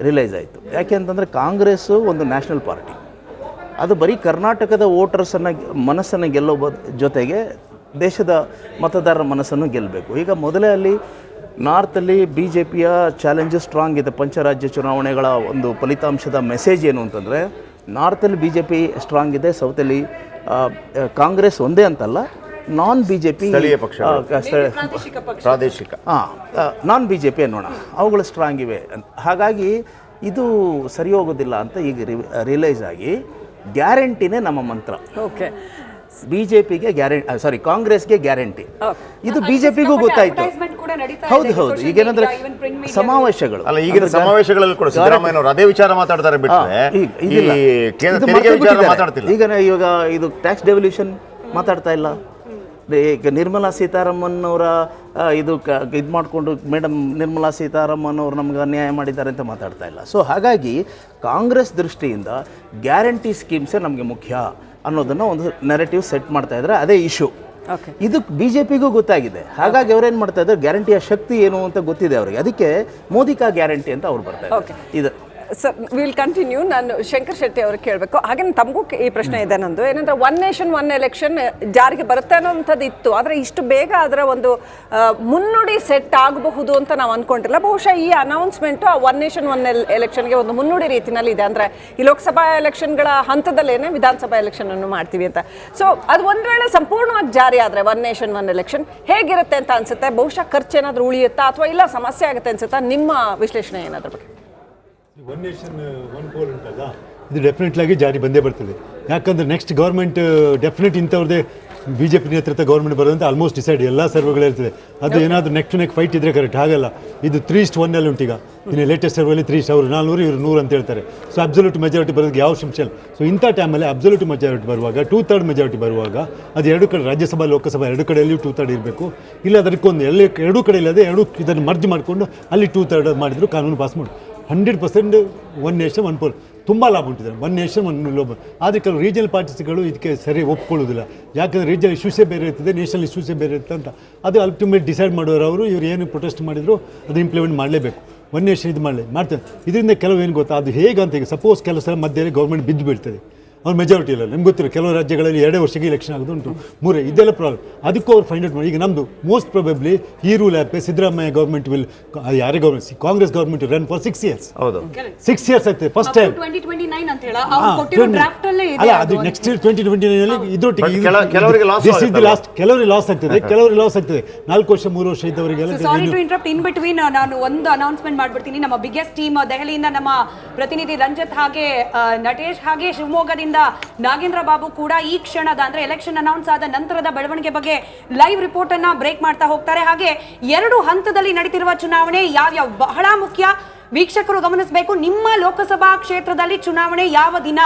Realise ಆಯಿತು. ಯಾಕೆ ಅಂತಂದರೆ ಕಾಂಗ್ರೆಸ್ಸು ಒಂದು ನ್ಯಾಷನಲ್ ಪಾರ್ಟಿ, ಅದು ಬರೀ ಕರ್ನಾಟಕದ ವೋಟರ್ಸನ್ನು ಮನಸ್ಸನ್ನು ಗೆಲ್ಲೋ ಜೊತೆಗೆ ದೇಶದ ಮತದಾರರ ಮನಸ್ಸನ್ನು ಗೆಲ್ಲಬೇಕು. ಈಗ ಮೊದಲೇ ಅಲ್ಲಿ ನಾರ್ತಲ್ಲಿ ಬಿ ಜೆ ಪಿಯ ಚಾಲೆಂಜು ಸ್ಟ್ರಾಂಗ್ ಇದೆ. ಪಂಚರಾಜ್ಯ ಚುನಾವಣೆಗಳ ಒಂದು ಫಲಿತಾಂಶದ ಮೆಸೇಜ್ ಏನು ಅಂತಂದರೆ, ನಾರ್ತಲ್ಲಿ ಬಿ ಜೆ ಪಿ ಸ್ಟ್ರಾಂಗ್ ಇದೆ, ಸೌತಲ್ಲಿ ಕಾಂಗ್ರೆಸ್ ಒಂದೇ ಅಂತಲ್ಲ, ನಾನ್ ಬಿ ಜೆ ಪಿ ಪ್ರಾದೇಶಿಕ ನಾನ್ ಬಿ ಜೆ ಪಿ ಅನ್ನೋಣ, ಅವುಗಳು ಸ್ಟ್ರಾಂಗ್ ಇವೆ. ಹಾಗಾಗಿ ಇದು ಸರಿ ಹೋಗೋದಿಲ್ಲ ಅಂತ ಈಗ ರಿಯಲೈಸ್ ಆಗಿ ಗ್ಯಾರಂಟಿನೇ ನಮ್ಮ ಮಂತ್ರ. ಓಕೆ, ಬಿ ಜೆ ಪಿಗೆ ಗ್ಯಾರಂಟಿ, ಸಾರಿ ಕಾಂಗ್ರೆಸ್ಗೆ ಗ್ಯಾರಂಟಿ, ಇದು ಬಿ ಜೆ ಪಿಗೂ ಗೊತ್ತಾಯ್ತು. ಹೌದು ಹೌದು, ಈಗೇನಂದ್ರೆ ಸಮಾವೇಶಗಳು ಅಲ್ಲ, ಈಗಿನ ಸಮಾವೇಶಗಳಲ್ಲಿ ಕೂಡ ಸಿದ್ದರಾಮಯ್ಯನವರು ಅದೇ ವಿಚಾರ ಮಾತಾಡ್ತಾರೆ ಬಿಟ್ಟರೆ ಇವಾಗ ಇದು ಟ್ಯಾಕ್ಸ್ ಡೆವಲ್ಯೂಷನ್ ಮಾತಾಡ್ತಾ ಇಲ್ಲ. ಈಗ ನಿರ್ಮಲಾ ಸೀತಾರಾಮನ್ ಅವರ ಇದು ಮಾಡಿಕೊಂಡು ಮೇಡಮ್ ನಿರ್ಮಲಾ ಸೀತಾರಾಮನ್ ಅವರು ನಮ್ಗೆ ಅನ್ಯಾಯ ಮಾಡಿದ್ದಾರೆ ಅಂತ ಮಾತಾಡ್ತಾ ಇಲ್ಲ. ಸೊ ಹಾಗಾಗಿ ಕಾಂಗ್ರೆಸ್ ದೃಷ್ಟಿಯಿಂದ ಗ್ಯಾರಂಟಿ ಸ್ಕೀಮ್ಸೇ ನಮಗೆ ಮುಖ್ಯ ಅನ್ನೋದನ್ನು ಒಂದು ನೆರೆಟಿವ್ ಸೆಟ್ ಮಾಡ್ತಾ ಇದ್ದಾರೆ. ಅದೇ ಇಶ್ಯೂ. ಇದು ಬಿ ಜೆ ಪಿಗೂ ಗೊತ್ತಾಗಿದೆ. ಹಾಗಾಗಿ ಅವ್ರೇನು ಮಾಡ್ತಾ ಇದ್ದಾರೆ, ಗ್ಯಾರಂಟಿಯ ಶಕ್ತಿ ಏನು ಅಂತ ಗೊತ್ತಿದೆ ಅವರಿಗೆ. ಅದಕ್ಕೆ ಮೋದಿ ಕಾ ಗ್ಯಾರಂಟಿ ಅಂತ ಅವ್ರು ಬರ್ತಾ ಇದ್ದಾರೆ. ಇದು ಸರ್, ವಿಲ್ ಕಂಟಿನ್ಯೂ. ನಾನು ಶಂಕರ್ ಶೆಟ್ಟಿ ಅವ್ರಿಗೆ ಕೇಳಬೇಕು. ಹಾಗೆ ತಮಗೂ ಈ ಪ್ರಶ್ನೆ ಇದೆ ನಂದು. ಏನಂದ್ರೆ ಒನ್ ನೇಷನ್ ಒನ್ ಎಲೆಕ್ಷನ್ ಜಾರಿಗೆ ಬರುತ್ತೆ ಅನ್ನೋಂಥದ್ದು ಇತ್ತು, ಆದರೆ ಇಷ್ಟು ಬೇಗ ಅದರ ಒಂದು ಮುನ್ನುಡಿ ಸೆಟ್ ಆಗಬಹುದು ಅಂತ ನಾವು ಅಂದ್ಕೊಂಡಿಲ್ಲ. ಬಹುಶಃ ಈ ಅನೌನ್ಸ್ಮೆಂಟು ಆ ಒನ್ ನೇಷನ್ ಒನ್ ಎಲೆಕ್ಷನ್ಗೆ ಒಂದು ಮುನ್ನುಡಿ ರೀತಿಯಲ್ಲಿ ಇದೆ. ಅಂದರೆ ಈ ಲೋಕಸಭಾ ಎಲೆಕ್ಷನ್ಗಳ ಹಂತದಲ್ಲೇನೆ ವಿಧಾನಸಭಾ ಎಲೆಕ್ಷನ್ ಅನ್ನು ಮಾಡ್ತೀವಿ ಅಂತ. ಸೊ ಅದು ಒಂದು ವೇಳೆ ಸಂಪೂರ್ಣವಾಗಿ ಜಾರಿ ಆದರೆ ಒನ್ ನೇಷನ್ ಒನ್ ಎಲೆಕ್ಷನ್ ಹೇಗಿರುತ್ತೆ ಅಂತ ಅನ್ಸುತ್ತೆ? ಬಹುಶಃ ಖರ್ಚು ಏನಾದರೂ ಉಳಿಯುತ್ತಾ ಅಥವಾ ಇಲ್ಲ ಸಮಸ್ಯೆ ಆಗುತ್ತೆ ಅನ್ಸುತ್ತಾ? ನಿಮ್ಮ ವಿಶ್ಲೇಷಣೆ ಏನಾದ್ರ ಬಗ್ಗೆ? ಒನ್ ನೇಷನ್ ಒನ್ ಪೋಲ್ ಉಂಟಲ್ಲ, ಇದು ಡೆಫಿನೆಟ್ಲಾಗಿ ಜಾರಿ ಬಂದೇ ಬರ್ತದೆ. ಯಾಕಂದರೆ ನೆಕ್ಸ್ಟ್ ಗೌರ್ಮೆಂಟ್ ಡೆಫಿನೆಟ್ ಇಂಥವ್ರದ್ದೇ ಬಿ ಜೆ ಪಿ ನೇತೃತ್ವ ಗೌರ್ಮೆಂಟ್ ಬರೋದಂತ ಆಲ್ಮೋಸ್ಟ್ ಡಿಸೈಡ್ ಎಲ್ಲ ಸರ್ವೆಗಳಿರ್ತದೆ. ಅದು ಏನಾದರೂ ನೆಕ್ ಟು ನೆಕ್ ಫೈಟ್ ಇದ್ದರೆ ಕರೆಕ್ಟ್, ಹಾಗಲ್ಲ. ಇದು 3:1 ಉಂಟೀಗ. ಇನ್ನು ಲೇಟೆಸ್ಟ್ ಸರ್ವಲ್ಲಿ 3 ಅವರು 400 ಇವರು 100 ಅಂತ ಹೇಳ್ತಾರೆ. ಸೊ ಅಬ್ಸಲ್ಯೂಟ್ ಮೆಜಾರಿಟಿ ಬರೋದಕ್ಕೆ ಯಾವ ಸಂಶಯ. ಸೊ ಇಂಥ ಟೈಮಲ್ಲಿ ಅಬ್ಸಲ್ಯೂಟ್ ಮೆಜಾರಿಟಿ ಬರುವಾಗ, 2/3 ಮೆಜಾರಿಟಿ ಬರುವಾಗ, ಅದು ಎರಡು ಕಡೆ ರಾಜ್ಯಸಭಾ ಲೋಕಸಭಾ ಎರಡು ಕಡೆಯಲ್ಲಿಯೂ 2/3 ಇರಬೇಕು. ಇಲ್ಲ ಅದಕ್ಕೊಂದು ಎರಡೂ ಕಡೆ ಇಲ್ಲದೆ ಇದನ್ನು ಮರ್ಜ್ ಮಾಡಿಕೊಂಡು ಅಲ್ಲಿ 2/3 ಮಾಡಿದ್ರು ಕಾನೂನು ಪಾಸ್ ಮಾಡಿ 100% ಒನ್ ನೇಷನ್ ಒನ್ ಪೋಲ್ ತುಂಬ ಲಾಭ ಉಂಟಿದೆ. One nation one lob. ಆದರೆ ಕೆಲವು ರೀಜನಲ್ ಪಾರ್ಟೀಸ್ಗಳು ಇದಕ್ಕೆ ಸರಿ ಒಪ್ಕೊಳ್ಳೋದಿಲ್ಲ. ಯಾಕಂದರೆ ರೀಜನಲ್ ಇಶ್ಯೂಸೇ ಬೇರೆ ಇರ್ತದೆ, ನ್ಯಾಷನಲ್ ಇಶ್ಯೂಸೇ ಬೇರೆ ಇರ್ತದೆ ಅಂತ. ಅದು ಅಲ್ಟಿಮೇಟ್ ಡಿಸೈಡ್ ಮಾಡೋರು ಅವರು. ಇವ್ರು ಏನು ಪ್ರೊಟೆಸ್ಟ್ ಮಾಡಿದ್ರು ಅದು ಇಂಪ್ಲಿಮೆಂಟ್ ಮಾಡಲೇಬೇಕು. ಒನ್ ನೇಷನ್ ಇದು ಮಾಡ್ತಾರೆ. ಇದರಿಂದ ಕೆಲವು ಏನು ಗೊತ್ತಾ, ಅದು ಹೇಗೆ ಅಂತ. ಈಗ ಸಪೋಸ್ ಕೆಲವು ಸಲ ಮಧ್ಯದಲ್ಲಿ ಗೌರ್ಮೆಂಟ್ ಬಿದ್ದು ಬೀಳ್ತದೆ, ಅವ್ರು ಮೆಜಾರಿಟಿ ಇಲ್ಲ. ನಿಮ್ಗೆ ಗೊತ್ತಿರೋ ಕೆಲವು ರಾಜ್ಯಗಳಲ್ಲಿ 2 ವರ್ಷಕ್ಕೆ ಎಲೆಕ್ಷನ್ ಆಗೋದು ಉಂಟು, 3 ಇದೆಲ್ಲ ಪ್ರಾಬ್ಲಮ್. ಅದಕ್ಕೂ ಅವ್ರು ಫೈಂಡ್ ಔಟ್ ಮಾಡಿ. ಈಗ ನಮ್ಮದು ಮೋಸ್ಟ್ ಪ್ರಾಬಬ್ಲಿ ಈ ರೂಲ್ ಆ್ಯಪೇ ಸಿದ್ದರಾಮಯ್ಯ ಗೌರ್ಮೆಂಟ್ ವಿಲ್, ಯಾರೇ government, Congress government run for 6 years. ಹೌದು, 6 years ಆಗ್ತದೆ ಫಸ್ಟ್ ಟೈಮ್. ಅಲ್ಲ, ಅದು ನೆಕ್ಸ್ಟ್ 2029 ಇದ್ರೊಟ್ಟಿಗೆ ಕೆಲವರಿಗೆ ಲಾಸ್ ಆಗ್ತದೆ, ಕೆಲವರಿಗೆ ಲಾಸ್ ಆಗ್ತದೆ. 4 ವರ್ಷ 3 ವರ್ಷ ಇದ್ದವರಿಗೆಲ್ಲ. Sorry to interrupt, in between ನಾನು ಒಂದು ಅನೌನ್ಸ್ಮೆಂಟ್ ಮಾಡ್ಬಿಡ್ತೀನಿ. ನಮ್ಮ ಬಿಗ್ಗೆಸ್ಟ್ ಟೀಮ್ ದೆಹಲಿಯಿಂದ ನಮ್ಮ ಪ್ರತಿನಿಧಿ ರಂಜಿತ್ ಹಾಗೆ ನಟೇಶ್ ಹಾಗೆ ಶಿವಮೊಗ್ಗದಿಂದ ನಾಗೇಂದ್ರ ಬಾಬು ಕೂಡ ಈ ಕ್ಷಣದ ಅಂದ್ರೆ ಎಲೆಕ್ಷನ್ ಅನೌನ್ಸ್ ಆದ ನಂತರದ ಬೆಳವಣಿಗೆ ಬಗ್ಗೆ ಲೈವ್ ರಿಪೋರ್ಟ್ ಅನ್ನ ಬ್ರೇಕ್ ಮಾಡ್ತಾ ಹೋಗ್ತಾರೆ. ಹಾಗೆ 2 ಹಂತದಲ್ಲಿ ನಡೀತಿರುವ ಚುನಾವಣೆ ಯಾವ್ಯಾವ ಬಹಳ ಮುಖ್ಯ ವೀಕ್ಷಕರು ಗಮನಿಸಬೇಕು. ನಿಮ್ಮ ಲೋಕಸಭಾ ಕ್ಷೇತ್ರದಲ್ಲಿ ಚುನಾವಣೆ ಯಾವ ದಿನ?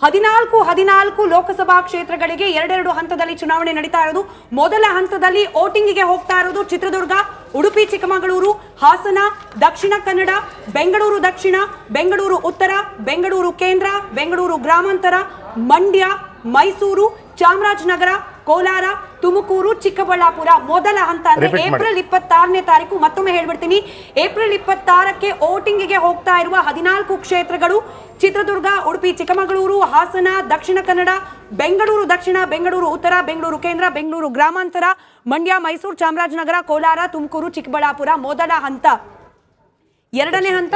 14 ಲೋಕಸಭಾ ಕ್ಷೇತ್ರಗಳಿಗೆ 2 ಹಂತದಲ್ಲಿ ಚುನಾವಣೆ ನಡೀತಾ ಇರೋದು. ಮೊದಲ ಹಂತದಲ್ಲಿ ವೋಟಿಂಗಿಗೆ ಹೋಗ್ತಾ ಇರೋದು ಚಿತ್ರದುರ್ಗ, ಉಡುಪಿ ಚಿಕ್ಕಮಗಳೂರು, ಹಾಸನ, ದಕ್ಷಿಣ ಕನ್ನಡ, ಬೆಂಗಳೂರು ದಕ್ಷಿಣ, ಬೆಂಗಳೂರು ಉತ್ತರ, ಬೆಂಗಳೂರು ಕೇಂದ್ರ, ಬೆಂಗಳೂರು ಗ್ರಾಮಾಂತರ, ಮಂಡ್ಯ, ಮೈಸೂರು, ಚಾಮರಾಜನಗರ, ಕೋಲಾರ, ತುಮಕೂರು, ಚಿಕ್ಕಬಳ್ಳಾಪುರ. ಮೊದಲ ಹಂತ ಅಂದ್ರೆ ಏಪ್ರಿಲ್ 26ನೇ ತಾರೀಕು. ಮತ್ತೊಮ್ಮೆ ಹೇಳ್ಬಿಡ್ತೀನಿ, ಏಪ್ರಿಲ್ 26ಕ್ಕೆ ವೋಟಿಂಗಿಗೆ ಹೋಗ್ತಾ ಇರುವ 14 ಕ್ಷೇತ್ರಗಳು ಚಿತ್ರದುರ್ಗ, ಉಡುಪಿ ಚಿಕ್ಕಮಗಳೂರು, ಹಾಸನ, ದಕ್ಷಿಣ ಕನ್ನಡ, ಬೆಂಗಳೂರು ದಕ್ಷಿಣ, ಬೆಂಗಳೂರು ಉತ್ತರ, ಬೆಂಗಳೂರು ಕೇಂದ್ರ, ಬೆಂಗಳೂರು ಗ್ರಾಮಾಂತರ, ಮಂಡ್ಯ, ಮೈಸೂರು, ಚಾಮರಾಜನಗರ, ಕೋಲಾರ, ತುಮಕೂರು, ಚಿಕ್ಕಬಳ್ಳಾಪುರ. ಮೊದಲ ಹಂತ. ಎರಡನೇ ಹಂತ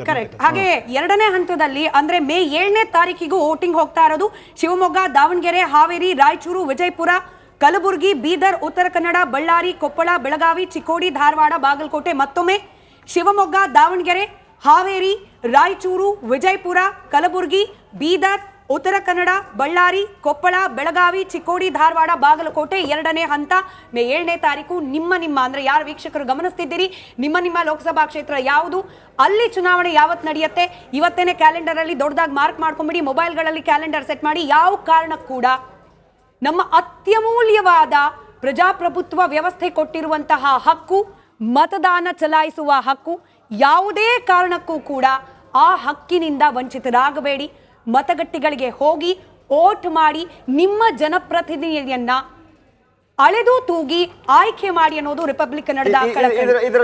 ಕರೆಕ್ಟ್. ಹಾಗೆ ಎರಡನೇ ಹಂತದಲ್ಲಿ ಅಂದ್ರೆ ಮೇ 7ನೇ ತಾರೀಕಿಗೂ ವೋಟಿಂಗ್ ಹೋಗ್ತಾ ಇರೋದು ಶಿವಮೊಗ್ಗ, ದಾವಣಗೆರೆ, ಹಾವೇರಿ, ರಾಯಚೂರು, ವಿಜಯಪುರ, ಕಲಬುರಗಿ, ಬೀದರ್, ಉತ್ತರ ಕನ್ನಡ, ಬಳ್ಳಾರಿ, ಕೊಪ್ಪಳ, ಬೆಳಗಾವಿ, ಚಿಕ್ಕೋಡಿ, ಧಾರವಾಡ, ಬಾಗಲಕೋಟೆ. ಮತ್ತೊಮ್ಮೆ ಶಿವಮೊಗ್ಗ, ದಾವಣಗೆರೆ, ಹಾವೇರಿ, ರಾಯಚೂರು, ವಿಜಯಪುರ, ಕಲಬುರಗಿ, ಬೀದರ್, ಉತ್ತರ ಕನ್ನಡ, ಬಳ್ಳಾರಿ, ಕೊಪ್ಪಳ, ಬೆಳಗಾವಿ, ಚಿಕ್ಕೋಡಿ, ಧಾರವಾಡ, ಬಾಗಲಕೋಟೆ. ಎರಡನೇ ಹಂತ ಮೇ 7ನೇ ತಾರೀಕು. ನಿಮ್ಮ ಅಂದ್ರೆ ಯಾರು ವೀಕ್ಷಕರು ಗಮನಿಸ್ತಿದ್ದೀರಿ, ನಿಮ್ಮ ಲೋಕಸಭಾ ಕ್ಷೇತ್ರ ಯಾವುದು, ಅಲ್ಲಿ ಚುನಾವಣೆ ಯಾವತ್ತು ನಡೆಯುತ್ತೆ, ಇವತ್ತೇನೆ ಕ್ಯಾಲೆಂಡರ್ ಅಲ್ಲಿ ದೊಡ್ಡದಾಗಿ ಮಾರ್ಕ್ ಮಾಡ್ಕೊಂಡ್ಬಿಡಿ. ಮೊಬೈಲ್ಗಳಲ್ಲಿ ಕ್ಯಾಲೆಂಡರ್ ಸೆಟ್ ಮಾಡಿ. ಯಾವ ಕಾರಣಕ್ಕೂ ಕೂಡ ನಮ್ಮ ಅತ್ಯಮೂಲ್ಯವಾದ ಪ್ರಜಾಪ್ರಭುತ್ವ ವ್ಯವಸ್ಥೆ ಕೊಟ್ಟಿರುವಂತಹ ಹಕ್ಕು, ಮತದಾನ ಚಲಾಯಿಸುವ ಹಕ್ಕು, ಯಾವುದೇ ಕಾರಣಕ್ಕೂ ಕೂಡ ಆ ಹಕ್ಕಿನಿಂದ ವಂಚಿತರಾಗಬೇಡಿ. ಮತಗಟ್ಟೆಗಳಿಗೆ ಹೋಗಿ ವೋಟ್ ಮಾಡಿ ನಿಮ್ಮ ಜನಪ್ರತಿನಿಧಿಯನ್ನ ಅಳೆದು ತೂಗಿ ಆಯ್ಕೆ ಮಾಡಿ ಅನ್ನೋದು ರಿಪಬ್ಲಿಕ್ ಕನ್ನಡದ ಇದರ